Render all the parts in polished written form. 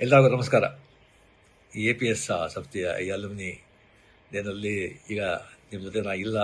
ಎಲ್ಲರಿಗೂ ನಮಸ್ಕಾರ. ಈ APS ಸಂಸ್ಥೆಯ ಈ ಅಲುಮಿನಿ ಡೇನಲ್ಲಿ ಈಗ ನಿಮ್ಮ ಜೊತೆ ನಾ ಇಲ್ಲ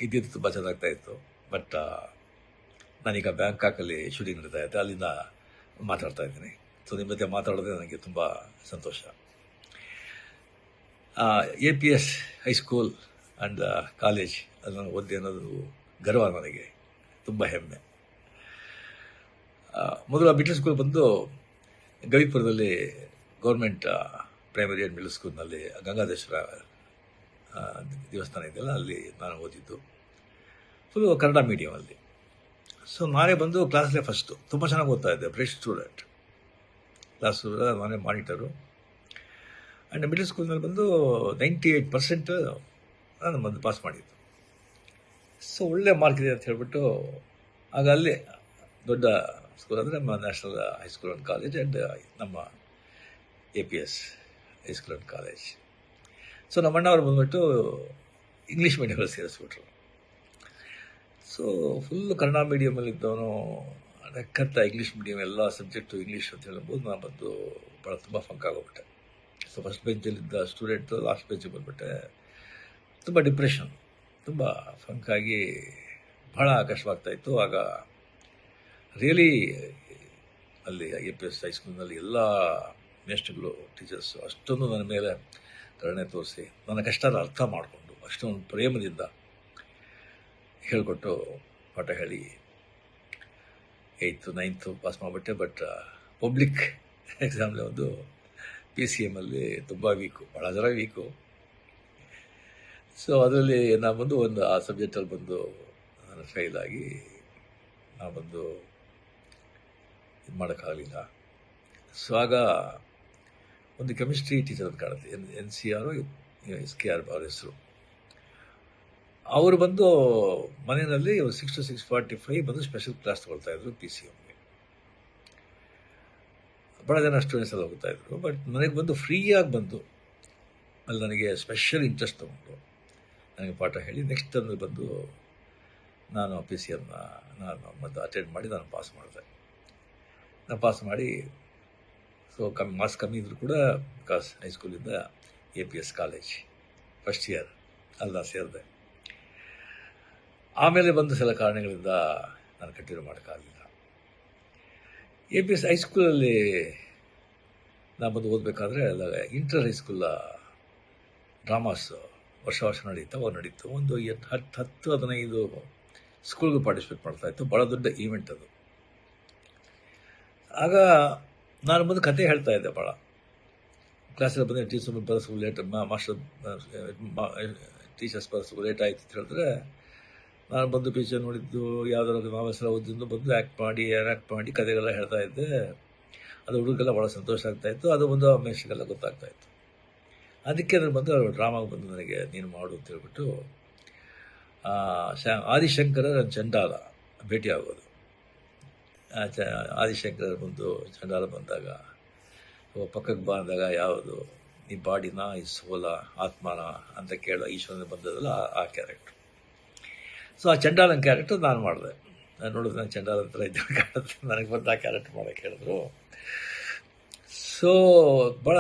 ಇದ್ದಿದ್ದು ತುಂಬ ಚೆನ್ನಾಗ್ತಾ ಇತ್ತು. ಬಟ್ ನಾನೀಗ ಬ್ಯಾಂಕಾಕಲ್ಲಿ ಶೂಟಿಂಗ್ ನಡೀತಾ ಇದ್ದೆ, ಅಲ್ಲಿಂದ ಮಾತಾಡ್ತಾ ಇದ್ದೀನಿ. ಸೊ ನಿಮ್ಮ ಜೊತೆ ಮಾತಾಡೋದೇ ನನಗೆ ತುಂಬ ಸಂತೋಷ. APS ಹೈಸ್ಕೂಲ್ ಆ್ಯಂಡ್ ಕಾಲೇಜ್ ಅದನ್ನು ಓದಿ ಅನ್ನೋದು ಗರ್ವ, ನನಗೆ ತುಂಬ ಹೆಮ್ಮೆ. ಮೊದಲು ಮಿಡ್ಲ್ ಸ್ಕೂಲ್ ಬಂದು ಗವಿಪುರದಲ್ಲಿ ಗೌರ್ಮೆಂಟ್ ಪ್ರೈಮರಿ ಆ್ಯಂಡ್ ಮಿಡ್ಲ್ ಸ್ಕೂಲ್ನಲ್ಲಿ ಗಂಗಾಧೇಶ್ವರ ದೇವಸ್ಥಾನ ಇದೆಯಲ್ಲ, ಅಲ್ಲಿ ನಾನು ಓದಿದ್ದು. ಫುಲ್ಲು ಕನ್ನಡ ಮೀಡಿಯಮಲ್ಲಿ. ಸೊ ನಾನೇ ಬಂದು ಕ್ಲಾಸ್ಲೇ ಫಸ್ಟು, ತುಂಬ ಚೆನ್ನಾಗಿ ಓದ್ತಾ ಇದ್ದೆ, ಬ್ರೈಟ್ ಸ್ಟೂಡೆಂಟ್. ಕ್ಲಾಸು ನಾನೇ ಮಾನಿಟರು. ಆ್ಯಂಡ್ ಮಿಡ್ಲ್ ಸ್ಕೂಲ್ನಲ್ಲಿ ಬಂದು 98% ನಾನು ಬಂದು ಪಾಸ್ ಮಾಡಿದ್ದು. ಸೊ ಒಳ್ಳೆ ಮಾರ್ಕ್ ಇದೆ ಅಂತ ಹೇಳಿಬಿಟ್ಟು ಆಗ ಅಲ್ಲೇ ದೊಡ್ಡ ಸ್ಕೂಲ್ ಅಂದರೆ ನಮ್ಮ national high school and college and ನಮ್ಮ APS high school and college. So ನಮ್ಮ ಅಣ್ಣವ್ರು ಬಂದ್ಬಿಟ್ಟು ಇಂಗ್ಲೀಷ್ ಮೀಡಿಯಮಲ್ಲಿ ಸೇರಿಸ್ಬಿಟ್ರು. ಸೊ ಫುಲ್ಲು ಕನ್ನಡ ಮೀಡಿಯಮಲ್ಲಿದ್ದವನು ಲೆಕ್ಕತ್ತ ಇಂಗ್ಲೀಷ್ ಮೀಡಿಯಮ್ ಎಲ್ಲ ಸಬ್ಜೆಕ್ಟು ಇಂಗ್ಲೀಷ್ ಅಂತ ಹೇಳ್ಬೋದು. ನಾನು ಬಂದು ಭಾಳ ತುಂಬ ಫಂಕ್ ಆಗೋಗ್ಬಿಟ್ಟೆ. ಸೊ ಫಸ್ಟ್ ಬೆಂಚಲ್ಲಿದ್ದ ಸ್ಟೂಡೆಂಟು ಲಾಸ್ಟ್ ಬೆಂಚಿಗೆ ಬಂದುಬಿಟ್ಟೆ. ತುಂಬ ಡಿಪ್ರೆಷನ್, ತುಂಬ ಫಂಕಾಗಿ ಭಾಳ ಕಷ್ಟವಾಗ್ತಾಯಿತ್ತು. ಆಗ ರಿಯಲಿ ಅಲ್ಲಿ APS ಹೈಸ್ಕೂಲ್ನಲ್ಲಿ ಎಲ್ಲ ಮೇಷ್ಟ್ರುಗಳು, ಟೀಚರ್ಸು ಅಷ್ಟೊಂದು ನನ್ನ ಮೇಲೆ ಕರುಣೆ ತೋರಿಸಿ ನನ್ನ ಕಷ್ಟನ ಅರ್ಥ ಮಾಡಿಕೊಂಡು ಅಷ್ಟೊಂದು ಪ್ರೇಮದಿಂದ ಹೇಳಿಕೊಟ್ಟು ಪಾಠ ಹೇಳಿ 8th 9th ಪಾಸ್ ಮಾಡಿಬಿಟ್ಟೆ. ಬಟ್ ಪಬ್ಲಿಕ್ ಎಕ್ಸಾಮ್ಲಿ ಒಂದು PCMಲ್ಲಿ ತುಂಬ ವೀಕು, ಭಾಳ ಜನ ವೀಕು. ಸೊ ಅದರಲ್ಲಿ ನಾನು ಬಂದು ಆ ಸಬ್ಜೆಕ್ಟಲ್ಲಿ ಬಂದು ನಾನು ಫೇಲಾಗಿ ನಾನು ಬಂದು ಇದು ಮಾಡೋಕ್ಕಾಗಲಿಲ್ಲ. ಸೊ ಆಗ ಒಂದು ಕೆಮಿಸ್ಟ್ರಿ ಟೀಚರ್ ಅಂತ ಕಾಣುತ್ತೆ, NCR SKR ಅವ್ರ ಹೆಸರು. ಅವರು ಬಂದು ಮನೆಯಲ್ಲಿ 6 to 6:45 ಬಂದು ಸ್ಪೆಷಲ್ ಕ್ಲಾಸ್ ತೊಗೊಳ್ತಾಯಿದ್ರು PCMಗೆ. ಭಾಳ ಜನ ಸ್ಟೂಡೆಂಟ್ಸ್ ಎಲ್ಲ ಹೋಗ್ತಾಯಿದ್ರು. ಬಟ್ ನನಗೆ ಬಂದು ಫ್ರೀಯಾಗಿ ಬಂದು ಅಲ್ಲಿ ನನಗೆ ಸ್ಪೆಷಲ್ ಇಂಟ್ರೆಸ್ಟ್ ತೊಗೊಂಡು ನನಗೆ ಪಾಠ ಹೇಳಿ ನೆಕ್ಸ್ಟ್ ಟರ್ಮಲ್ಲಿ ಬಂದು ನಾನು PCMನ ನಾನು ಮತ್ತು ಅಟೆಂಡ್ ಮಾಡಿ ನಾನು ಪಾಸ್ ಮಾಡಿದೆ. ನಾನು ಪಾಸ್ ಮಾಡಿ ಸೊ ಮಾರ್ಕ್ಸ್ ಕಮ್ಮಿ ಇದ್ದರೂ ಕೂಡ ಬಿಕಾಸ್ ಹೈಸ್ಕೂಲಿಂದ APS ಕಾಲೇಜ್ ಫಸ್ಟ್ ಇಯರ್ ಅಲ್ಲಿ ನಾನು ಸೇರಿದೆ. ಆಮೇಲೆ ಬಂದು ಸಿಲ ಕಾರಣಗಳಿಂದ ನಾನು ಕಂಟಿನ್ಯೂ ಮಾಡೋಕ್ಕಾಗಲಿಲ್ಲ. APS ಹೈಸ್ಕೂಲಲ್ಲಿ ನಾನು ಬಂದು ಓದಬೇಕಾದ್ರೆ ಅಲ್ಲ ಇಂಟರ್ ಹೈಸ್ಕೂಲ ಡ್ರಾಮಾಸ್ ವರ್ಷ ನಡೀತು. ಒಂದು 10-15 ಸ್ಕೂಲ್ಗೆ ಪಾರ್ಟಿಸಿಪೇಟ್ ಮಾಡ್ತಾಯಿತ್ತು. ಭಾಳ ದೊಡ್ಡ ಈವೆಂಟ್ ಅದು. ಆಗ ನಾನು ಬಂದು ಕತೆ ಹೇಳ್ತಾ ಇದ್ದೆ ಭಾಳ. ಕ್ಲಾಸಲ್ಲಿ ಬಂದರೆ ಟೀಚರ್ಸ್ ಬರೋದು ಲೇಟ್ ಆಯಿತು ಅಂತ ಹೇಳಿದ್ರೆ ನಾನು ಬಂದು ಪಿಕ್ಚರ್ ನೋಡಿದ್ದು ಯಾವುದಾದ್ರು ನಾವೆಲ್ಲ ಓದಿದ್ದು ಬಂದು ಆ್ಯಕ್ಟ್ ಮಾಡಿ ಕತೆಗೆಲ್ಲ ಹೇಳ್ತಾ ಇದ್ದೆ. ಅದು ಹುಡುಗರಿಗೆಲ್ಲ ಭಾಳ ಸಂತೋಷ ಆಗ್ತಾಯಿತ್ತು. ಅದು ಒಂದು ಮೇಷ್ಟ್ರಿಗೆಲ್ಲ ಗೊತ್ತಾಗ್ತಾಯಿತ್ತು. ಅದಕ್ಕೆ ನಾನು ಬಂದು ಡ್ರಾಮಾಗೆ ಬಂದು ನನಗೆ ನೀನು ಮಾಡು ಅಂತ ಹೇಳ್ಬಿಟ್ಟು ಆದಿಶಂಕರ ಚಂಡಾಲ ಭೇಟಿ ಆಗೋದು. ಆದಿಶಂಕರ ಬಂದು ಚಂಡಾಲ ಬಂದಾಗ ಪಕ್ಕಕ್ಕೆ ಬಂದಾಗ ಯಾವುದು ಈ ಬಾಡಿನ ಈ ಸೋಲ ಆತ್ಮನ ಅಂತ ಕೇಳೋ ಈಶ್ವರನ ಬಂದದಲ್ಲ ಆ ಕ್ಯಾರೆಕ್ಟ್ರು. ಸೊ ಆ ಚಂಡಾಲನ ಕ್ಯಾರೆಕ್ಟರ್ ನಾನು ಮಾಡಿದೆ. ನಾನು ನೋಡಿದ್ರೆ ನಾನು ಚಂಡಾಲ ಥರ ಇದ್ದ ಕಾಣುತ್ತೆ, ನನಗೆ ಬಂದು ಆ ಕ್ಯಾರೆಕ್ಟರ್ ಮಾಡೋಕ್ಕೆ ಹೇಳಿದ್ರು. ಸೊ ಭಾಳ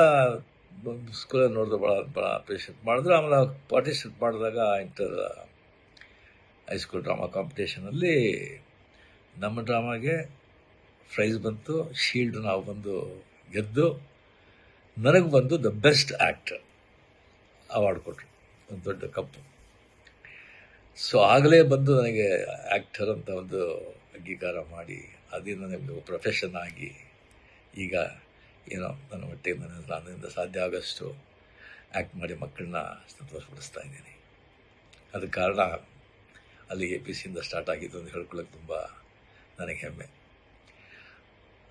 ಸ್ಕೂಲಲ್ಲಿ ನೋಡಿದ್ರೆ ಭಾಳ ಅಪ್ರಿಷಿಯೇಟ್ ಮಾಡಿದ್ರು. ಆಮೇಲೆ ಪಾರ್ಟಿಸಿಪೇಟ್ ಮಾಡಿದಾಗ ಇಂಟರ್ ಹೈಸ್ಕೂಲ್ ಡ್ರಾಮಾ ಕಾಂಪಿಟೇಷನಲ್ಲಿ ನಮ್ಮ ಡ್ರಾಮಾಗೆ ಪ್ರೈಸ್ ಬಂತು, ಶೀಲ್ಡ್ ನಾವು ಬಂದು ಗೆದ್ದು ನನಗೆ ಬಂದು ದ ಬೆಸ್ಟ್ ಆ್ಯಕ್ಟರ್ ಅವಾರ್ಡ್ ಕೊಟ್ಟರು, ಒಂದು ದೊಡ್ಡ ಕಪ್ಪು. ಸೊ ಆಗಲೇ ಬಂದು ನನಗೆ ಆ್ಯಕ್ಟರ್ ಅಂತ ಒಂದು ಅಂಗೀಕಾರ ಮಾಡಿ ಅದೇ ನನಗೆ ಪ್ರೊಫೆಷನ್ ಆಗಿ ಈಗ ಏನೋ ನನ್ನ ಮಟ್ಟಿಗೆ ನನ್ನಿಂದ ಸಾಧ್ಯ ಆಗೋಷ್ಟು ಆ್ಯಕ್ಟ್ ಮಾಡಿ ಮಕ್ಕಳನ್ನ ಸಂತೋಷಪಡಿಸ್ತಾ ಇದ್ದೀನಿ. ಅದಕ್ಕೆ ಕಾರಣ ಅಲ್ಲಿ APCಯಿಂದ ಸ್ಟಾರ್ಟ್ ಆಗಿದ್ದು ಅಂತ ಹೇಳ್ಕೊಳ್ಳೋಕೆ ತುಂಬ ನನಗೆ ಹೆಮ್ಮೆ.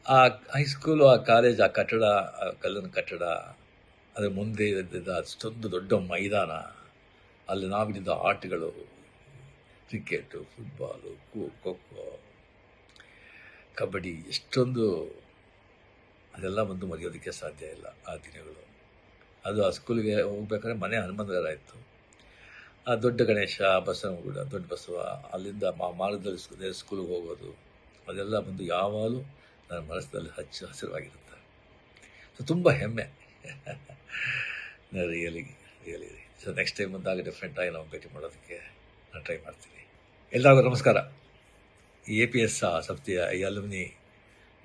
ಆ ಹೈಸ್ಕೂಲು, ಆ ಕಾಲೇಜ್, ಆ ಕಟ್ಟಡ, ಆ ಕಲ್ಲಿನ ಕಟ್ಟಡ, ಅದರ ಮುಂದೆ ಇದ್ದಿದ್ದ ಅಷ್ಟೊಂದು ದೊಡ್ಡ ಮೈದಾನ, ಅಲ್ಲಿ ನಾವಿದ್ದ ಆಟಗಳು, ಕ್ರಿಕೆಟು, ಫುಟ್ಬಾಲು, ಖೋ-ಖೋ, ಕಬಡ್ಡಿ, ಎಷ್ಟೊಂದು ಅದೆಲ್ಲ ಬಂದು ಮರೆಯೋದಕ್ಕೆ ಸಾಧ್ಯ ಇಲ್ಲ ಆ ದಿನಗಳು. ಅದು ಆ ಸ್ಕೂಲಿಗೆ ಹೋಗ್ಬೇಕಾದ್ರೆ ಮನೆ ಹನುಮಂತಗರ ಇತ್ತು. ಆ ದೊಡ್ಡ ಗಣೇಶ, ಬಸವನಗುಡ, ದೊಡ್ಡ ಬಸವ, ಅಲ್ಲಿಂದ ಮಾರ್ಗದಲ್ಲಿ ಸ್ಕೂಲಿಗೆ ಹೋಗೋದು, ಅದೆಲ್ಲ ಬಂದು ಯಾವಾಗಲೂ ನನ್ನ ಮನಸ್ಸಿನಲ್ಲಿ ಹಸಿರವಾಗಿರುತ್ತೆ. ಸೊ ತುಂಬ ಹೆಮ್ಮೆ. Really really. So next time ಬಂದಾಗ ಡೆಫಿನೆಟಾಗಿ ನಾವು ಭೇಟಿ ಮಾಡೋದಕ್ಕೆ ನಾನು ಟ್ರೈ ಮಾಡ್ತೀನಿ. ಎಲ್ಲರಿಗೂ ನಮಸ್ಕಾರ. ಈ APS ಸಪ್ತಿಯ ಈ ಅಲುಮಿನಿ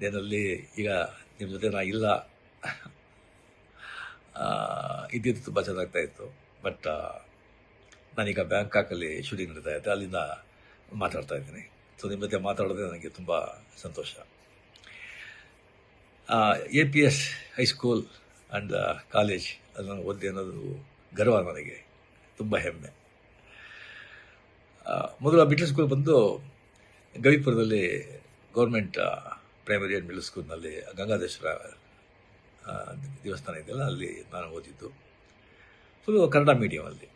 ಡೇನಲ್ಲಿ ಈಗ ನಿಮ್ಮ ಜೊತೆ ನಾ ಇಲ್ಲ, ಇದ್ದಿದ್ದು ತುಂಬ ಚೆನ್ನಾಗ್ತಾಯಿತ್ತು. ಬಟ್ ನಾನೀಗ ಬ್ಯಾಂಕಾಕಲ್ಲಿ ಶೂಟಿಂಗ್ ನಡೀತಾ ಇದ್ದೆ, ಅಲ್ಲಿಂದ ಮಾತಾಡ್ತಾ ಇದ್ದೀನಿ. ಸೊ ನಿಮ್ಮ ಜೊತೆ ಮಾತಾಡೋದೇ ನನಗೆ ತುಂಬ ಸಂತೋಷ. APS ಹೈಸ್ಕೂಲ್ ಆ್ಯಂಡ್ ಕಾಲೇಜ್ ಅದನ್ನು ಓದಿ ಅನ್ನೋದು ಗರ್ವ ನನಗೆ, ತುಂಬ ಹೆಮ್ಮೆ. ಮೊದಲು ಮಿಡ್ಲ್ ಸ್ಕೂಲ್ ಬಂದು ಗವಿಪುರದಲ್ಲಿ ಗೌರ್ಮೆಂಟ್ ಪ್ರೈಮರಿ ಆ್ಯಂಡ್ ಮಿಡ್ಲ್ ಸ್ಕೂಲ್ನಲ್ಲಿ ಗಂಗಾಧೇಶ್ವರ ದೇವಸ್ಥಾನ ಇದೆಯಲ್ಲ, ಅಲ್ಲಿ ನಾನು ಓದಿದ್ದು. ಫುಲ್ಲು ಕನ್ನಡ ಮೀಡಿಯಮಲ್ಲಿ.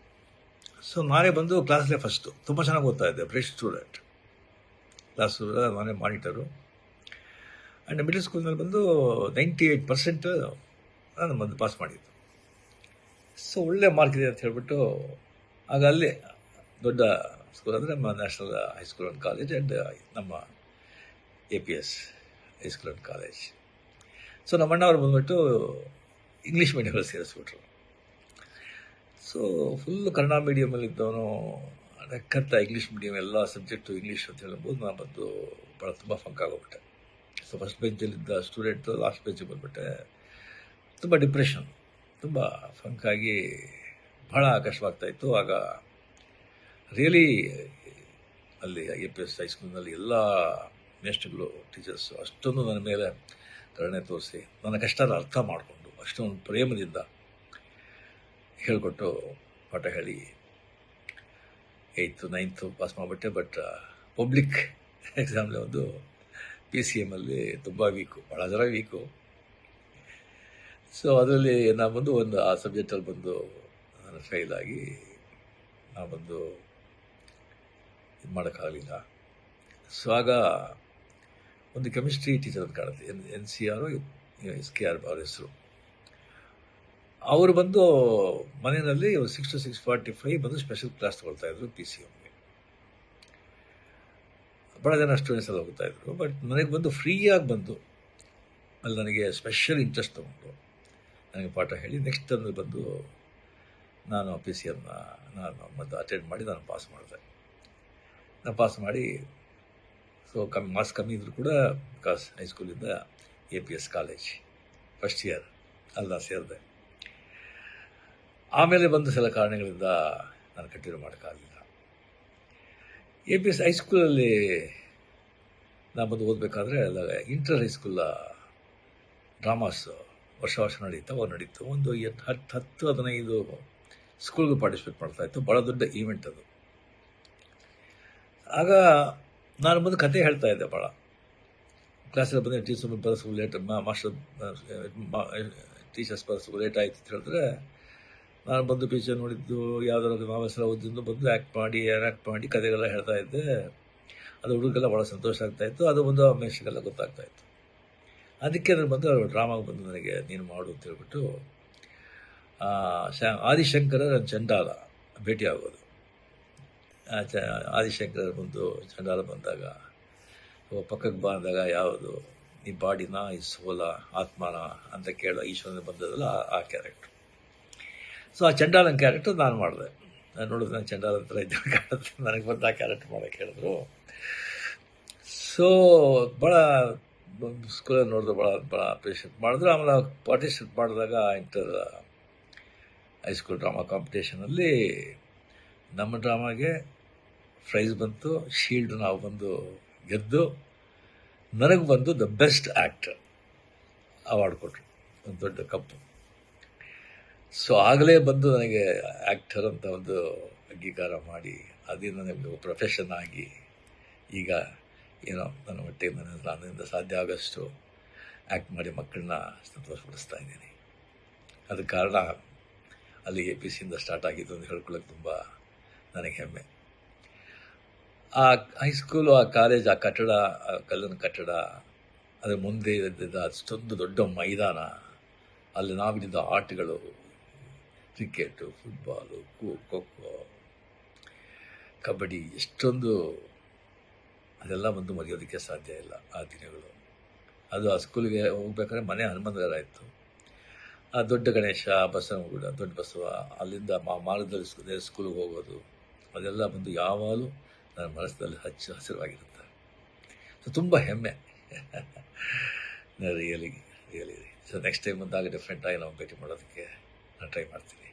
ಸೊ ನಾನೇ ಬಂದು ಕ್ಲಾಸಲ್ಲೇ ಫಸ್ಟು, ತುಂಬ ಚೆನ್ನಾಗಿ ಓದ್ತಾ ಇದ್ದೆ, ಬ್ರೈಟ್ ಸ್ಟೂಡೆಂಟ್. ಕ್ಲಾಸ್ ನಾನೇ ಮಾನಿಟರು. ಆ್ಯಂಡ್ ಮಿಡ್ಲ್ ಸ್ಕೂಲ್ನಲ್ಲಿ ಬಂದು 98% ನಾನು ಬಂದು ಪಾಸ್ ಮಾಡಿದ್ದು. ಸೊ ಒಳ್ಳೆ ಮಾರ್ಕ್ ಇದೆ ಅಂತ ಹೇಳ್ಬಿಟ್ಟು ಆಗ ಅಲ್ಲೇ ದೊಡ್ಡ ಸ್ಕೂಲ್ ಅಂದರೆ ನಮ್ಮ national high school and college and ನಮ್ಮ APS high school and college. So ನಮ್ಮ ಅಣ್ಣವ್ರು ಬಂದುಬಿಟ್ಟು ಇಂಗ್ಲೀಷ್ ಮೀಡಿಯಮಲ್ಲಿ ಸೇರಿಸ್ಬಿಟ್ರು. ಸೊ ಫುಲ್ಲು ಕನ್ನಡ ಮೀಡಿಯಮಲ್ಲಿದ್ದವನು ನಕ್ಕಂತ ಇಂಗ್ಲೀಷ್ ಮೀಡಿಯಮ್ ಎಲ್ಲ ಸಬ್ಜೆಕ್ಟು ಇಂಗ್ಲೀಷ್ ಅಂತ ಹೇಳ್ಬೋದು. ನಾನು ಬಂದು ಭಾಳ ತುಂಬ ಫಂಕ್ ಆಗೋಗ್ಬಿಟ್ಟೆ. ಸೊ ಫಸ್ಟ್ ಬೆಂಚಲ್ಲಿದ್ದ ಸ್ಟೂಡೆಂಟು ಲಾಸ್ಟ್ ಬೆಂಚಿಗೆ ಬಂದುಬಿಟ್ಟೆ. ತುಂಬ ಡಿಪ್ರೆಷನ್, ತುಂಬ ಫಂಕಾಗಿ ಭಾಳ ಕಷ್ಟವಾಗ್ತಾಯಿತ್ತು. ಆಗ ರಿಯಲಿ ಅಲ್ಲಿ APS ಹೈಸ್ಕೂಲ್ನಲ್ಲಿ ಎಲ್ಲ ಮೇಸ್ಟ್ರುಗಳು, ಟೀಚರ್ಸು ಅಷ್ಟೊಂದು ನನ್ನ ಮೇಲೆ ಕರುಣೆ ತೋರಿಸಿ ನನ್ನ ಕಷ್ಟನ ಅರ್ಥ ಮಾಡಿಕೊಂಡು ಅಷ್ಟೊಂದು ಪ್ರೇಮದಿಂದ ಹೇಳಿಕೊಟ್ಟು ಪಾಠ ಹೇಳಿ 8th 9th ಪಾಸ್ ಮಾಡಿಬಿಟ್ಟೆ. ಬಟ್ ಪಬ್ಲಿಕ್ ಎಕ್ಸಾಮ್ಲಿ ಒಂದು PCMಲ್ಲಿ ತುಂಬ ವೀಕು, ಭಾಳ ಜನ ವೀಕು. ಸೊ ಅದರಲ್ಲಿ ನಾನು ಬಂದು ಆ ಸಬ್ಜೆಕ್ಟಲ್ಲಿ ಬಂದು ನಾನು ಫೇಲಾಗಿ ನಾನು ಬಂದು ಇದು ಮಾಡೋಕ್ಕಾಗಲಿಲ್ಲ. ಸೊ ಆಗ ಒಂದು ಕೆಮಿಸ್ಟ್ರಿ ಟೀಚರ್ ಅಂತ ಕಾಣುತ್ತೆ, NCR SKR ಅವ್ರ ಹೆಸರು. ಅವರು ಬಂದು ಮನೆಯಲ್ಲಿ 6 to 6:45 ಬಂದು ಸ್ಪೆಷಲ್ ಕ್ಲಾಸ್ ತೊಗೊಳ್ತಾಯಿದ್ರು PCMಗೆ. ಭಾಳ ಜನ ಸ್ಟೂಡೆಂಟ್ಸ್ ಎಲ್ಲ ಹೋಗ್ತಾಯಿದ್ರು. ಬಟ್ ನನಗೆ ಬಂದು ಫ್ರೀಯಾಗಿ ಬಂದು ಅಲ್ಲಿ ನನಗೆ ಸ್ಪೆಷಲ್ ಇಂಟ್ರೆಸ್ಟ್ ತೊಗೊಂಡು ನನಗೆ ಪಾಠ ಹೇಳಿ ನೆಕ್ಸ್ಟ್ ಟರ್ಮ್ ಬಂದು ನಾನು PCMನ ನಾನು ಮತ್ತು ಅಟೆಂಡ್ ಮಾಡಿ ನಾನು ಪಾಸ್ ಮಾಡಿದೆ. ನಾನು ಪಾಸ್ ಮಾಡಿ ಸೊ ಮಾರ್ಕ್ಸ್ ಕಮ್ಮಿ ಇದ್ದರೂ ಕೂಡ ಬಿಕಾಸ್ ಹೈಸ್ಕೂಲಿಂದ APS ಕಾಲೇಜ್ ಫಸ್ಟ್ ಇಯರ್ ಅಲ್ಲಿ ಸೇರಿದೆ. ಆಮೇಲೆ ಬಂದು ಸಿಲ ಕಾರಣಗಳಿಂದ ನಾನು ಕಂಟಿನ್ಯೂ ಮಾಡೋಕ್ಕಾಗಲಿಲ್ಲ. APS ಹೈಸ್ಕೂಲಲ್ಲಿ ನಾನು ಬಂದು ಓದಬೇಕಾದ್ರೆ ಅಲ್ಲ ಇಂಟರ್ ಹೈಸ್ಕೂಲ ಡ್ರಾಮಾಸ್ ವರ್ಷ ನಡೀತು. ಒಂದು 10-15 ಸ್ಕೂಲ್ಗೆ ಪಾರ್ಟಿಸಿಪೇಟ್ ಮಾಡ್ತಾಯಿತ್ತು. ಭಾಳ ದೊಡ್ಡ ಈವೆಂಟ್ ಅದು. ಆಗ ನಾನು ಬಂದು ಕತೆ ಹೇಳ್ತಾ ಇದ್ದೆ ಭಾಳ. ಕ್ಲಾಸಲ್ಲಿ ಬಂದರೆ ಟೀಚರ್ಸ್ ಬರೋದು ಲೇಟ್ ಆಯಿತು ಅಂತ ಹೇಳಿದ್ರೆ ನಾನು ಬಂದು ಪಿಕ್ಚರ್ ನೋಡಿದ್ದು ಯಾವುದಾದ್ರು ನಾವೆಲ್ಲ ಓದಿದ್ದು ಬಂದು ಆ್ಯಕ್ಟ್ ಮಾಡಿ ಕತೆಗೆಲ್ಲ ಹೇಳ್ತಾ ಇದ್ದೆ. ಅದು ಹುಡುಗರಿಗೆಲ್ಲ ಭಾಳ ಸಂತೋಷ ಆಗ್ತಾಯಿತ್ತು. ಅದು ಒಂದು ಮೇಷ್ಟ್ರಿಗೆಲ್ಲ ಗೊತ್ತಾಗ್ತಾಯಿತ್ತು. ಅದಕ್ಕೆ ನಾನು ಬಂದು ಡ್ರಾಮಾಗೆ ಬಂದು ನನಗೆ ನೀನು ಮಾಡು ಅಂತ ಹೇಳ್ಬಿಟ್ಟು ಆದಿಶಂಕರ ನನ್ನ ಚಂಡಾಲ ಭೇಟಿ ಆಗೋದು. ಆದಿಶಂಕರ ಬಂದು ಚಂಡಾಲ ಬಂದಾಗ ಪಕ್ಕಕ್ಕೆ ಬಂದಾಗ ಯಾವುದು ಈ ಬಾಡಿನ ಈ ಸೋಲ ಆತ್ಮನ ಅಂತ ಕೇಳೋ ಈಶ್ವರನ ಬಂದದಲ್ಲ ಆ ಕ್ಯಾರೆಕ್ಟ್ರು. ಸೊ ಆ ಚಂಡಾಲನ ಕ್ಯಾರೆಕ್ಟರ್ ನಾನು ಮಾಡಿದೆ. ನಾನು ನೋಡಿದ್ರೆ ನಾನು ಚಂಡಾಲ ಥರ ಇದ್ದ ಕಾಣುತ್ತೆ, ನನಗೆ ಬಂದು ಆ ಕ್ಯಾರೆಕ್ಟರ್ ಮಾಡೋಕ್ಕೆ ಹೇಳಿದ್ರು. ಸೊ ಭಾಳ ಸ್ಕೂಲಲ್ಲಿ ನೋಡಿದ್ರೆ ಭಾಳ ಅಪ್ರಿಷಿಯೇಟ್ ಮಾಡಿದ್ರು. ಆಮೇಲೆ ಪಾರ್ಟಿಸಿಪೇಟ್ ಮಾಡಿದಾಗ ಇಂಟರ್ ಹೈಸ್ಕೂಲ್ ಡ್ರಾಮಾ ಕಾಂಪಿಟೇಷನಲ್ಲಿ ನಮ್ಮ ಡ್ರಾಮಾಗೆ ಪ್ರೈಸ್ ಬಂತು, ಶೀಲ್ಡ್ ನಾವು ಬಂದು ಗೆದ್ದು ನನಗೆ ಬಂದು ದ ಬೆಸ್ಟ್ ಆ್ಯಕ್ಟರ್ ಅವಾರ್ಡ್ ಕೊಟ್ಟರು, ಒಂದು ದೊಡ್ಡ ಕಪ್ಪು. ಸೊ ಆಗಲೇ ಬಂದು ನನಗೆ ಆ್ಯಕ್ಟರ್ ಅಂತ ಒಂದು ಅಂಗೀಕಾರ ಮಾಡಿ ಅದೇ ನನಗೆ ಪ್ರೊಫೆಷನ್ ಆಗಿ ಈಗ ಏನೋ ನನ್ನ ಮಟ್ಟಿಗೆ ನನ್ನಿಂದ ಸಾಧ್ಯ ಆಗೋಷ್ಟು ಆ್ಯಕ್ಟ್ ಮಾಡಿ ಮಕ್ಕಳನ್ನ ಸಂತೋಷಪಡಿಸ್ತಾ ಇದ್ದೀನಿ. ಅದಕ್ಕೆ ಕಾರಣ ಅಲ್ಲಿ APCಯಿಂದ ಸ್ಟಾರ್ಟ್ ಆಗಿದ್ದು ಅಂತ ಹೇಳ್ಕೊಳ್ಳೋಕೆ ತುಂಬ ನನಗೆ ಹೆಮ್ಮೆ. ಆ ಹೈಸ್ಕೂಲು, ಆ ಕಾಲೇಜ್, ಆ ಕಟ್ಟಡ, ಆ ಕಲ್ಲಿನ ಕಟ್ಟಡ, ಅದರ ಮುಂದೆ ಇದ್ದಿದ್ದ ಅಷ್ಟೊಂದು ದೊಡ್ಡ ಮೈದಾನ, ಅಲ್ಲಿ ನಾವಿದ್ದ ಆಟಗಳು, ಕ್ರಿಕೆಟು, ಫುಟ್ಬಾಲು, ಖೋ-ಖೋ, ಕಬಡ್ಡಿ, ಎಷ್ಟೊಂದು ಅದೆಲ್ಲ ಒಂದು ಮರೆಯೋದಕ್ಕೆ ಸಾಧ್ಯ ಇಲ್ಲ ಆ ದಿನಗಳು. ಅದು ಆ ಸ್ಕೂಲಿಗೆ ಹೋಗ್ಬೇಕಾದ್ರೆ ಮನೆ ಹನುಮಂತಗರ ಇತ್ತು. ಆ ದೊಡ್ಡ ಗಣೇಶ, ಬಸವನಗುಡ, ದೊಡ್ಡ ಬಸವ, ಅಲ್ಲಿಂದ ಮಾರ್ಗದಲ್ಲಿ ಸ್ಕೂಲಿಗೆ ಹೋಗೋದು, ಅದೆಲ್ಲ ಬಂದು ಯಾವಾಗಲೂ ನನ್ನ ಮನಸ್ಸಿನಲ್ಲಿ ಹಸಿರವಾಗಿರುತ್ತೆ. ಸೊ ತುಂಬ ಹೆಮ್ಮೆ. Really really. So next time ಬಂದಾಗ ಡೆಫಿನೆಟಾಗಿ ನಾವು ಭೇಟಿ ಮಾಡೋದಕ್ಕೆ ನಾನು ಟ್ರೈ ಮಾಡ್ತೀನಿ.